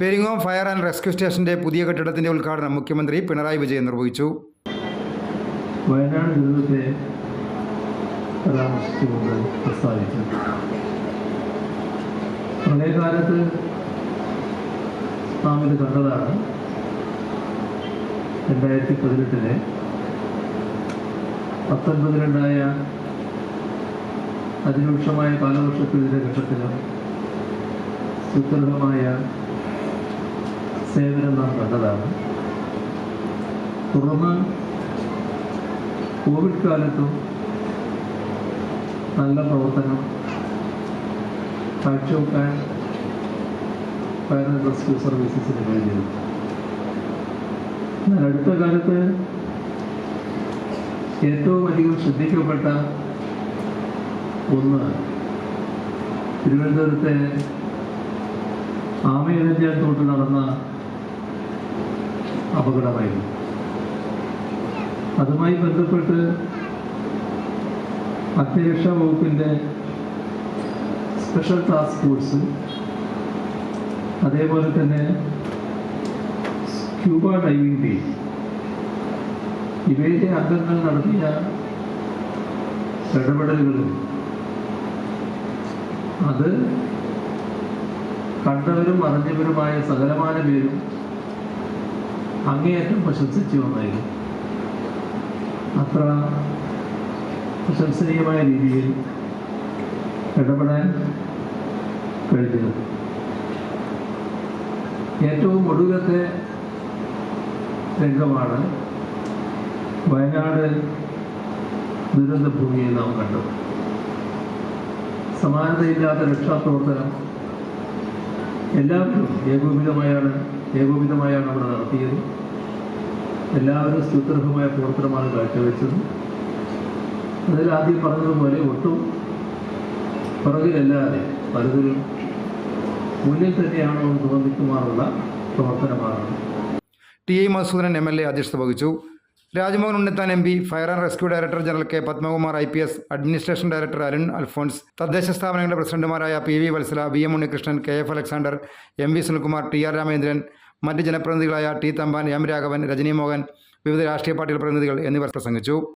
Peringome fire and rescue സ്റ്റേഷന്റെ പുതിയ കെട്ടിടത്തിന്റെ ഉദ്ഘാടനം മുഖ്യമന്ത്രി പിണറായി വിജയൻ നിർവഹിച്ചു. വയനാട് ദുരന്തത്തെ പരാമർശിച്ചുകൊണ്ട് പ്രസ്താവിച്ചു. പ്രളയകാലത്ത് നാം ഇത് കണ്ടതാണ്. 2018 19-ലുണ്ടായ അതിരൂക്ഷമായ കാലവർഷത്തിൻ്റെ ഘട്ടത്തിലും സുദൃഢമായ സേവനം നാം കണ്ടതാണ്. തുടർന്ന് കോവിഡ് കാലത്തും നല്ല പ്രവർത്തനം കാഴ്ചവെക്കാൻ ഫയർ ആൻഡ് റെസ്ക്യൂ സർവീസസിന് കഴിഞ്ഞു. എന്നാൽ അടുത്ത കാലത്ത് ഏറ്റവും അധികം ശ്രദ്ധിക്കപ്പെട്ട ഒന്ന് തിരുവനന്തപുരത്തെ ആമയിഴഞ്ചാൻ തോട്ട് നടന്ന അപകടമായിരുന്നു. അതുമായി ബന്ധപ്പെട്ട് അഗ്നിരക്ഷാ വകുപ്പിൻ്റെ സ്പെഷ്യൽ ടാസ്ക് ഫോഴ്സ്, അതേപോലെ തന്നെ സ്ക്യൂബ ഡൈവിംഗ് ടീം, ഇവയിലെ അംഗങ്ങൾ നടത്തിയ ഇടപെടലുകളിൽ അത് കണ്ടവരും അറിഞ്ഞവരുമായ സകലമാന പേരും അങ്ങേയറ്റം പ്രശംസിച്ചു വന്നായിരുന്നു. അത്ര പ്രശംസനീയമായ രീതിയിൽ ഇടപെടാൻ കഴിഞ്ഞത്. ഏറ്റവും ഒടുവിലത്തെ രംഗമാണ് വയനാട് ദുരന്തഭൂമിയിൽ നാം കണ്ടത്. സമാനതയില്ലാത്ത രക്ഷാപ്രവർത്തനം എല്ലാവരും ഏകോപിതമായാണ് അവിടെ നടത്തിയത്. എല്ലാവരും സ്തുത്യർഹമായ പ്രവർത്തനമാണ് കാഴ്ചവെച്ചത്. അതിൽ ആദ്യം പറഞ്ഞതുപോലെ ഒട്ടും പുറകിലല്ലാതെ പലതിലും മുന്നിൽ തന്നെയാണോ എന്ന് തോന്നിക്കുമാറുള്ള പ്രവർത്തനമാണ്. ടി ഐ മധുസൂദനൻ MLA അധ്യക്ഷത വഹിച്ചു. Rajmohan Unnithan MP, fire and rescue director general K. Padmakumar IPS, administration director Arun Alphons, തദ്ദേശ സ്ഥാപനങ്ങളുടെ പ്രസിഡന്റുമാരായ PV Vatsala, VM Unnikrishnan, KF Alexander, MV Sunilkumar, TR Ramendran, മറ്റ് ജനപ്രതിനിധികളായ T. തമ്പാൻ, M. രാഘവൻ, രജനി മോഹൻ, വിവിധ രാഷ്ട്രീയ പാർട്ടികൾ പ്രതിനിധികൾ എന്നിവർ പ്രസംഗിച്ചു.